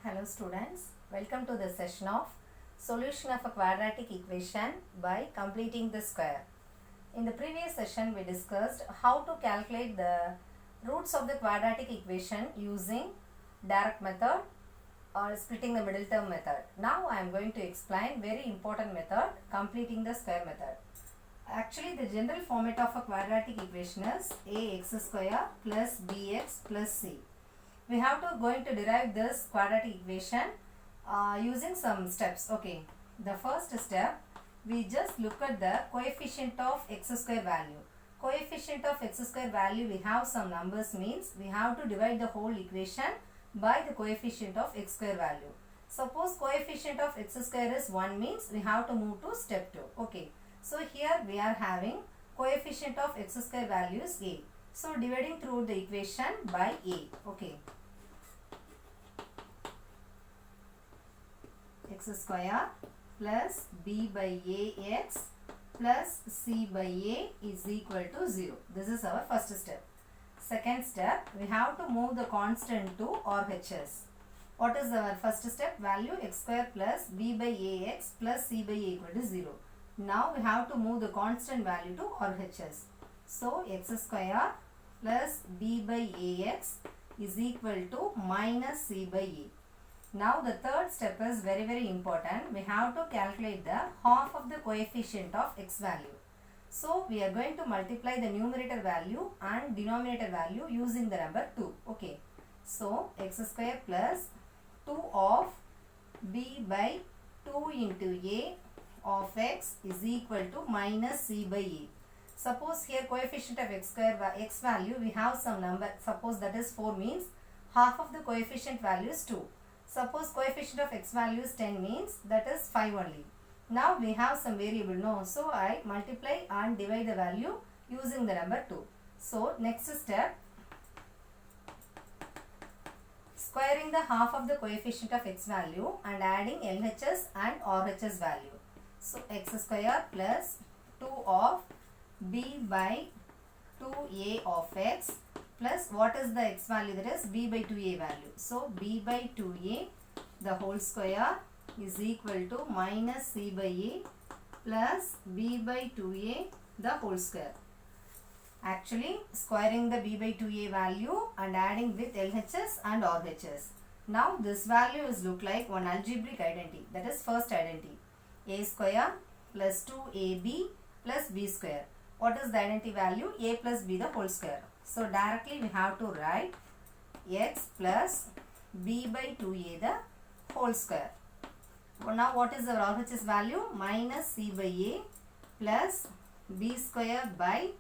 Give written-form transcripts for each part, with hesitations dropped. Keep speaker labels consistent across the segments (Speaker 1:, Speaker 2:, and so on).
Speaker 1: Hello students, welcome to the session of solution of a quadratic equation by completing the square. In the previous session we discussed how to calculate the roots of the quadratic equation using direct method or splitting the middle term method. Now I am going to explain very important method, completing the square method. Actually the general format of a quadratic equation is ax square plus bx plus c. We have to going to derive this quadratic equation using some steps. Okay, the first step, we just look at the coefficient of x square value. Coefficient of x square value, we have some numbers, means we have to divide the whole equation by the coefficient of x square value. Suppose coefficient of x square is 1, means we have to move to step 2. Okay, so here we are having coefficient of x square value is a. So dividing through the equation by a. Okay, x square plus b by ax plus c by a is equal to 0. This is our first step. Second step, we have to move the constant to RHS. What is our first step? Value x square plus b by ax plus c by a equal to 0. Now we have to move the constant value to RHS. So x square plus b by ax is equal to minus c by a. Now the third step is very important. We have to calculate the half of the coefficient of x value. So we are going to multiply the numerator value and denominator value using the number 2. Okay. So x square plus 2 of b by 2 into a of x is equal to minus c by a. Suppose here coefficient of x square x value, we have some number. Suppose that is 4, means half of the coefficient value is 2. Suppose coefficient of x value is 10, means that is 5 only. Now we have some variable, no. So I multiply and divide the value using the number 2. So next step, squaring the half of the coefficient of x value and adding LHS and RHS value. So x square plus 2 of b by 2a of x plus what is the x value, that is b by 2a value. So b by 2a the whole square is equal to minus c by a plus b by 2a the whole square. Actually squaring the b by 2a value and adding with LHS and RHS. Now this value is look like one algebraic identity, that is first identity, a square plus 2ab plus b square. What is the identity value? A plus b the whole square. So directly we have to write x plus b by 2a the whole square. Now what is the RHS value? Minus c by a plus b square by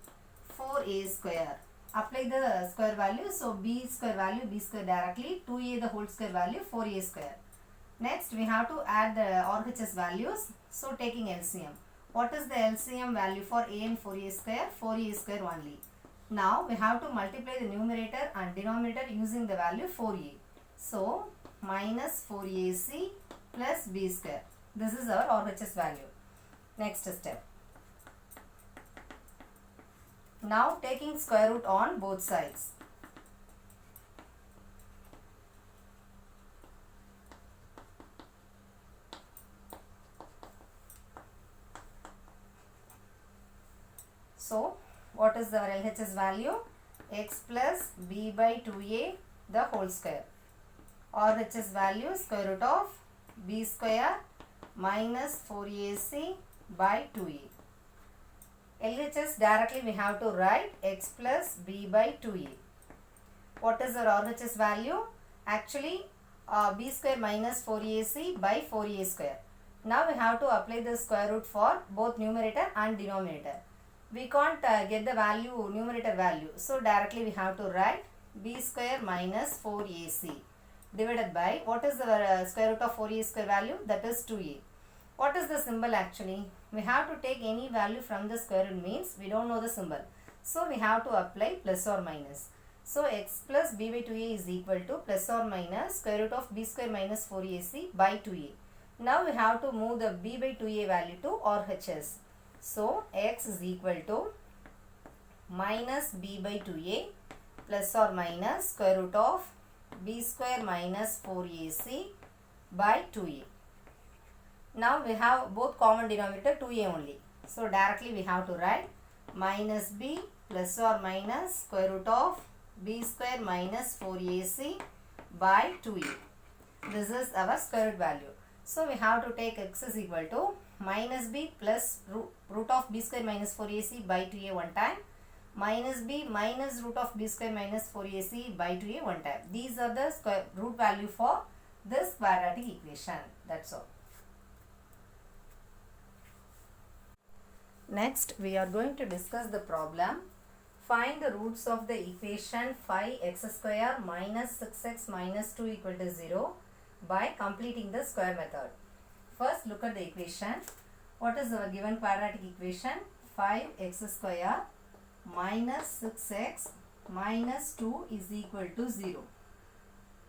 Speaker 1: 4a square. Apply the square value. So b square value, b square directly, 2a the whole square value, 4a square. Next we have to add the RHS values. So taking LCM. What is the LCM value for a and 4a square? 4a square only. Now we have to multiply the numerator and denominator using the value 4a. So minus 4ac plus b square. This is our RHS value. Next step. Now taking square root on both sides. So what is our LHS value? X plus b by 2a the whole square. RHS value square root of b square minus 4ac by 2a. LHS directly we have to write x plus b by 2a. What is our RHS value? Actually b square minus 4ac by 4a square. Now we have to apply the square root for both numerator and denominator. We can't get the value, numerator value. So directly we have to write b square minus 4ac divided by, what is the square root of 4a square value? That is 2a. What is the symbol actually? We have to take any value from the square root, means we don't know the symbol. So we have to apply plus or minus. So x plus b by 2a is equal to plus or minus square root of b square minus 4ac by 2a. Now we have to move the b by 2a value to RHS. So x is equal to minus b by 2a plus or minus square root of b square minus 4ac by 2a. Now we have both common denominator 2a only. So directly we have to write minus b plus or minus square root of b square minus 4ac by 2a. This is our square root value. So we have to take x is equal to minus b plus root of b square minus 4ac by 2a one time, minus b minus root of b square minus 4ac by 2a one time. These are the square root value for this quadratic equation. That's all. Next, we are going to discuss the problem. Find the roots of the equation 5x square minus 6x minus 2 equal to 0 by completing the square method. First, look at the equation. What is our given quadratic equation? 5x square minus 6x minus 2 is equal to 0.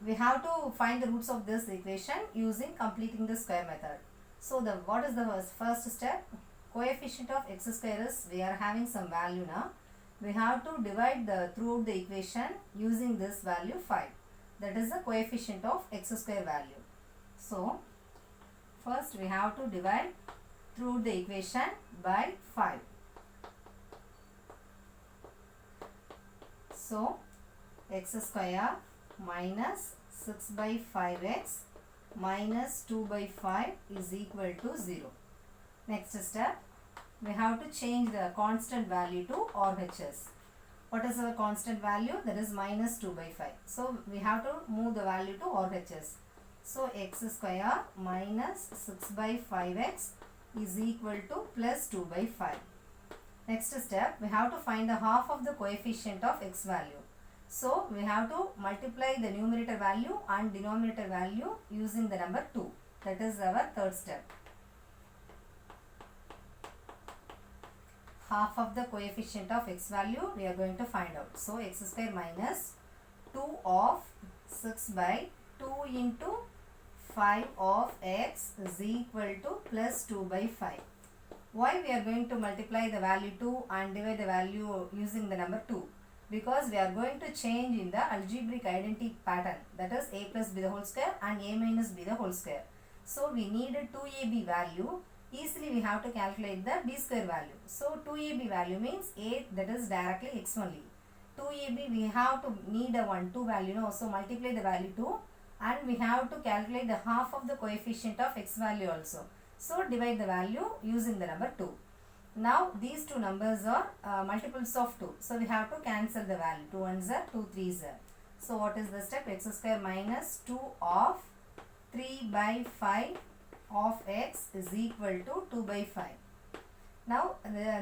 Speaker 1: We have to find the roots of this equation using completing the square method. So, what is the first step? Coefficient of x square is, we are having some value now. We have to divide throughout the equation using this value 5. That is the coefficient of x square value. So, first we have to divide throughout the equation by 5. So, x square minus 6 by 5x minus 2 by 5 is equal to 0. Next step, we have to change the constant value to RHS. What is our constant value? That is minus 2 by 5. So, we have to move the value to RHS. So, x square minus 6 by 5x is equal to plus 2 by 5. Next step, we have to find the half of the coefficient of x value. So, we have to multiply the numerator value and denominator value using the number 2. That is our third step. Half of the coefficient of x value we are going to find out. So, x square minus 2 of 6 by 2 into 5 of x is equal to plus 2 by 5. Why we are going to multiply the value 2 and divide the value using the number 2? Because we are going to change in the algebraic identity pattern, that is a plus b the whole square and a minus b the whole square. So, we needed 2ab value. Easily we have to calculate the b square value. So, 2ab value means a, that is directly x only. 2ab we have to need a 2 value. No? So, multiply the value 2 and we have to calculate the half of the coefficient of x value also. So, divide the value using the number 2. Now, these two numbers are multiples of 2. So, we have to cancel the value. 2 ones are 2 threes are. So, what is the step? X square minus 2 of 3 by 5 of x is equal to 2 by 5. Now,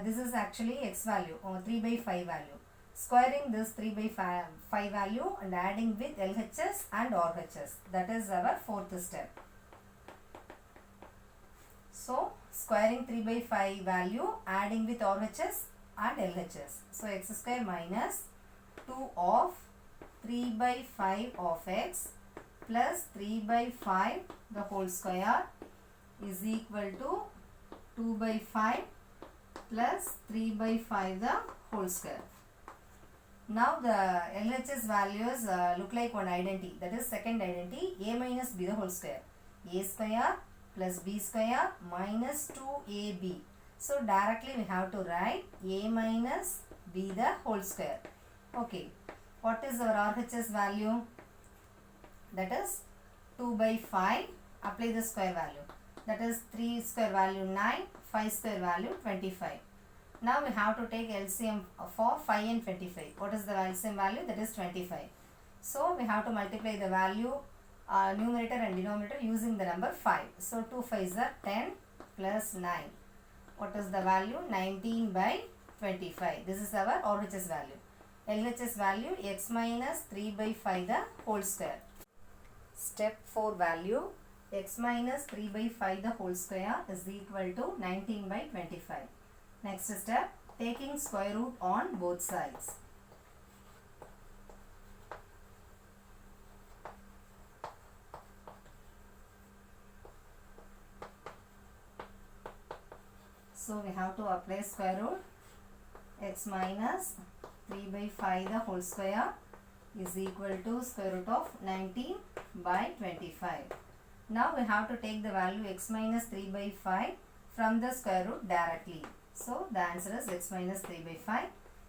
Speaker 1: this is actually x value or 3 by 5 value. Squaring this 3 by 5 value and adding with LHS and RHS. That is our fourth step. So, squaring 3 by 5 value, adding with RHS and LHS. So, x square minus 2 of 3 by 5 of x plus 3 by 5 the whole square is equal to 2 by 5 plus 3 by 5 the whole square. Now the LHS values look like one identity, that is second identity, a minus b the whole square. A square plus b square minus 2ab. So directly we have to write a minus b the whole square. Okay. What is our RHS value? That is 2 by 5. Apply the square value. That is 3 square value 9, 5 square value 25. Now we have to take LCM for 5 and 25. What is the LCM value? That is 25. So we have to multiply the value numerator and denominator using the number 5. So 2 5s are 10 plus 9. What is the value? 19 by 25. This is our RHS value. LHS value x minus 3 by 5 the whole square. Step 4 value x minus 3 by 5 the whole square is equal to 19 by 25. Next step, taking square root on both sides. So we have to apply square root. X minus 3 by 5 the whole square is equal to square root of 19 by 25. Now we have to take the value x minus 3 by 5 from the square root directly. So the answer is x minus 3 by 5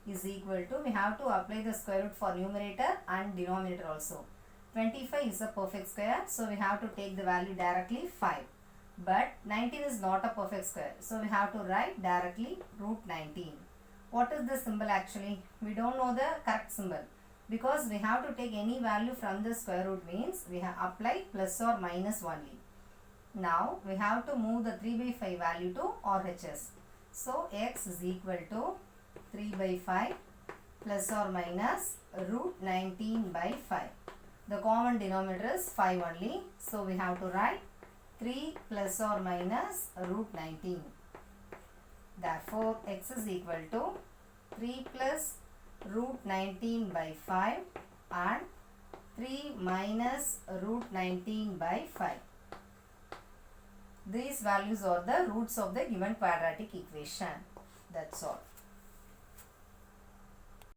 Speaker 1: is equal to, we have to apply the square root for numerator and denominator also. 25 is a perfect square, so we have to take the value directly 5. But 19 is not a perfect square, so we have to write directly root 19. What is the symbol actually? We don't know the correct symbol. Because we have to take any value from the square root means we have applied plus or minus only. Now we have to move the 3 by 5 value to RHS. So x is equal to 3 by 5 plus or minus root 19 by 5. The common denominator is 5 only. So we have to write 3 plus or minus root 19. Therefore x is equal to 3 plus root 19 by 5 and 3 minus root 19 by 5. These values are the roots of the given quadratic equation. That's all.